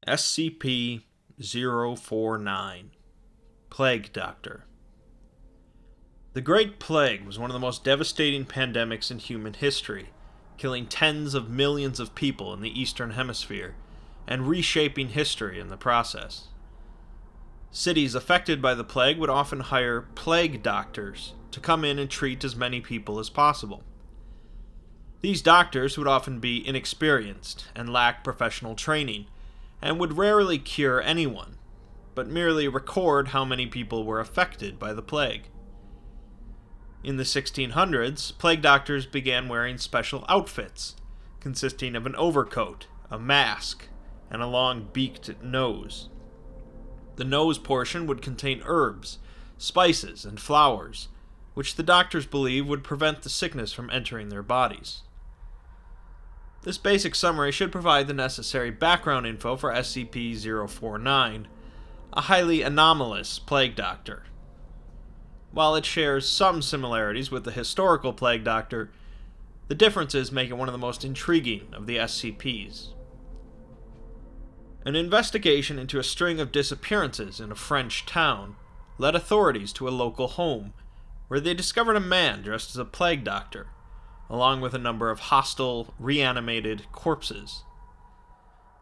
SCP-049 Plague Doctor. The Great Plague was one of the most devastating pandemics in human history, killing tens of millions of people in the Eastern Hemisphere, and reshaping history in the process. Cities affected by the plague would often hire plague doctors to come in and treat as many people as possible. These doctors would often be inexperienced and lack professional training, and would rarely cure anyone, but merely record how many people were affected by the plague. In the 1600s, plague doctors began wearing special outfits, consisting of an overcoat, a mask, and a long beaked nose. The nose portion would contain herbs, spices, and flowers, which the doctors believed would prevent the sickness from entering their bodies. This basic summary should provide the necessary background info for SCP-049, a highly anomalous plague doctor. While it shares some similarities with the historical plague doctor, the differences make it one of the most intriguing of the SCPs. An investigation into a string of disappearances in a French town led authorities to a local home, where they discovered a man dressed as a plague doctor, along with a number of hostile, reanimated corpses.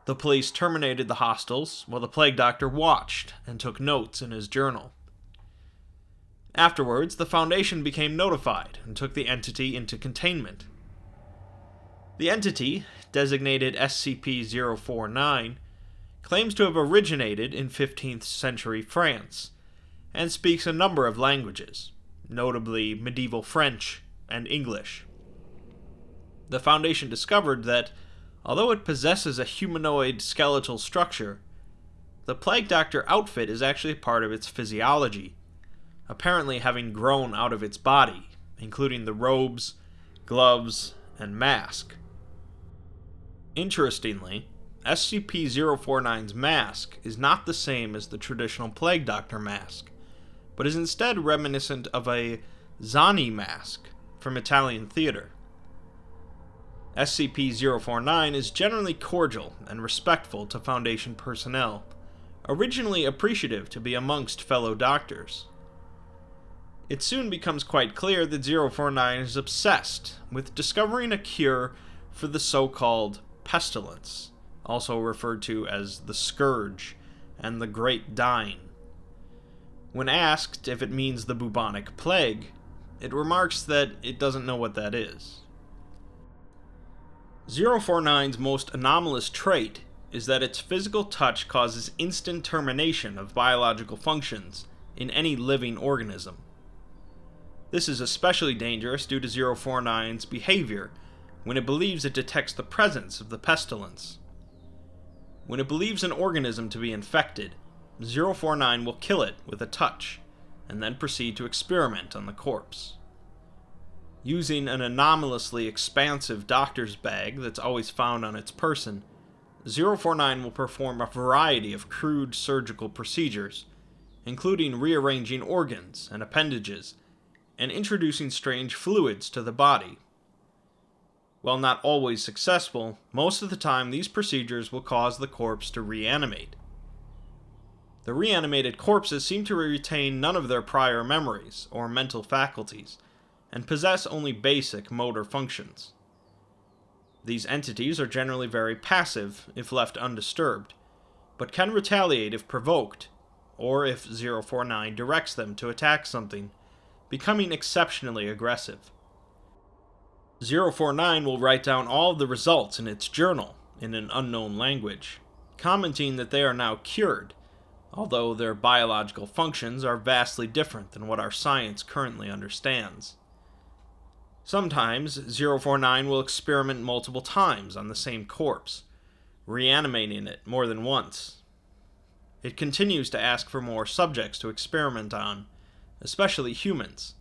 The police terminated the hostiles, while the plague doctor watched and took notes in his journal. Afterwards, the Foundation became notified and took the entity into containment. The entity, designated SCP-049, claims to have originated in 15th century France, and speaks a number of languages, notably medieval French and English. The Foundation discovered that, although it possesses a humanoid skeletal structure, the Plague Doctor outfit is actually part of its physiology, apparently having grown out of its body, including the robes, gloves, and mask. Interestingly, SCP-049's mask is not the same as the traditional Plague Doctor mask, but is instead reminiscent of a Zani mask from Italian theater. SCP-049 is generally cordial and respectful to Foundation personnel, originally appreciative to be amongst fellow doctors. It soon becomes quite clear that 049 is obsessed with discovering a cure for the so-called Pestilence, also referred to as the Scourge and the Great Dying. When asked if it means the bubonic plague, it remarks that it doesn't know what that is. 049's most anomalous trait is that its physical touch causes instant termination of biological functions in any living organism. This is especially dangerous due to 049's behavior when it believes it detects the presence of the pestilence. When it believes an organism to be infected, 049 will kill it with a touch, and then proceed to experiment on the corpse. Using an anomalously expansive doctor's bag that's always found on its person, 049 will perform a variety of crude surgical procedures, including rearranging organs and appendages, and introducing strange fluids to the body. While not always successful, most of the time these procedures will cause the corpse to reanimate. The reanimated corpses seem to retain none of their prior memories or mental faculties, and possess only basic motor functions. These entities are generally very passive if left undisturbed, but can retaliate if provoked, or if 049 directs them to attack something, becoming exceptionally aggressive. 049 will write down all of the results in its journal in an unknown language, commenting that they are now cured, although their biological functions are vastly different than what our science currently understands. Sometimes, 049 will experiment multiple times on the same corpse, reanimating it more than once. It continues to ask for more subjects to experiment on, especially humans,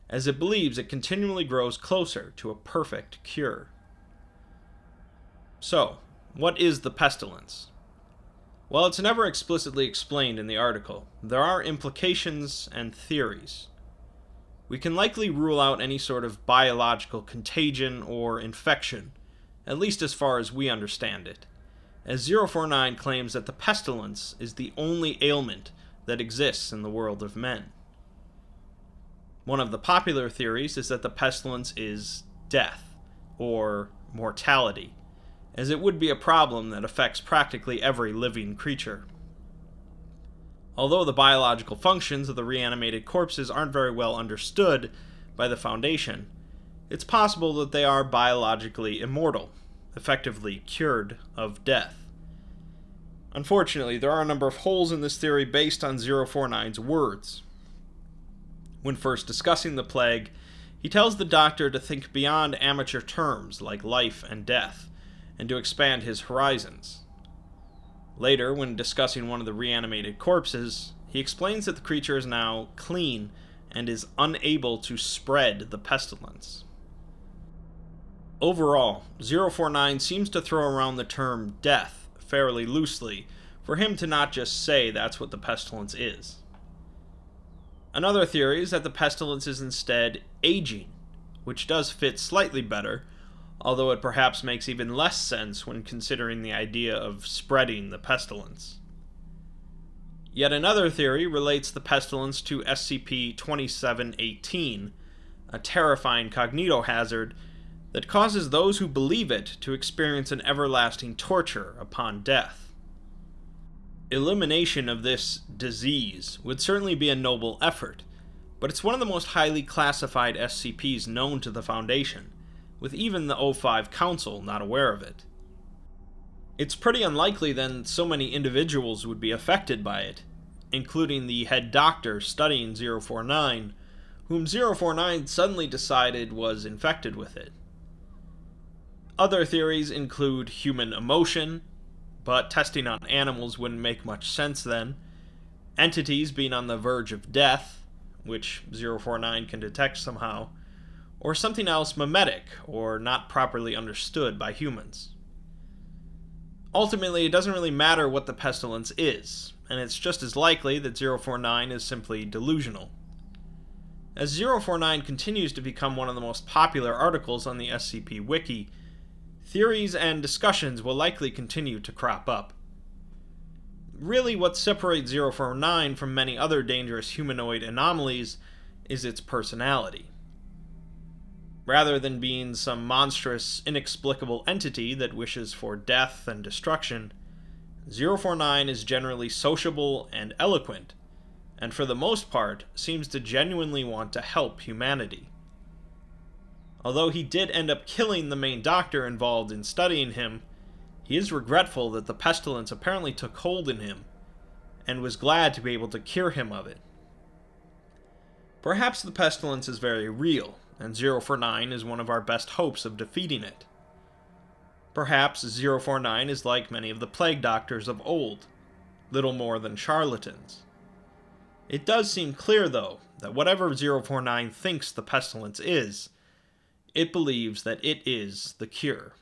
as it believes it continually grows closer to a perfect cure. So, what is the pestilence? While it's never explicitly explained in the article, there are implications and theories. We can likely rule out any sort of biological contagion or infection, at least as far as we understand it, as 049 claims that the pestilence is the only ailment that exists in the world of men. One of the popular theories is that the pestilence is death, or mortality, as it would be a problem that affects practically every living creature. Although the biological functions of the reanimated corpses aren't very well understood by the Foundation, it's possible that they are biologically immortal, effectively cured of death. Unfortunately, there are a number of holes in this theory based on 049's words. When first discussing the plague, he tells the Doctor to think beyond amateur terms like life and death, and to expand his horizons. Later, when discussing one of the reanimated corpses, he explains that the creature is now clean and is unable to spread the pestilence. Overall, 049 seems to throw around the term death fairly loosely for him to not just say that's what the pestilence is. Another theory is that the pestilence is instead aging, which does fit slightly better, although it perhaps makes even less sense when considering the idea of spreading the pestilence. Yet another theory relates the pestilence to SCP-2718, a terrifying cognitohazard that causes those who believe it to experience an everlasting torture upon death. Elimination of this disease would certainly be a noble effort, but it's one of the most highly classified SCPs known to the Foundation, with even the O5 Council not aware of it. It's pretty unlikely then so many individuals would be affected by it, including the head doctor studying 049, whom 049 suddenly decided was infected with it. Other theories include human emotion, but testing on animals wouldn't make much sense then, entities being on the verge of death, which 049 can detect somehow, or something else mimetic or not properly understood by humans. Ultimately, it doesn't really matter what the pestilence is, and it's just as likely that 049 is simply delusional. As 049 continues to become one of the most popular articles on the SCP Wiki, theories and discussions will likely continue to crop up. Really, what separates 049 from many other dangerous humanoid anomalies is its personality. Rather than being some monstrous, inexplicable entity that wishes for death and destruction, 049 is generally sociable and eloquent, and for the most part seems to genuinely want to help humanity. Although he did end up killing the main doctor involved in studying him, he is regretful that the pestilence apparently took hold in him, and was glad to be able to cure him of it. Perhaps the pestilence is very real, and 049 is one of our best hopes of defeating it. Perhaps 049 is like many of the plague doctors of old, little more than charlatans. It does seem clear, though, that whatever 049 thinks the pestilence is, it believes that it is the cure.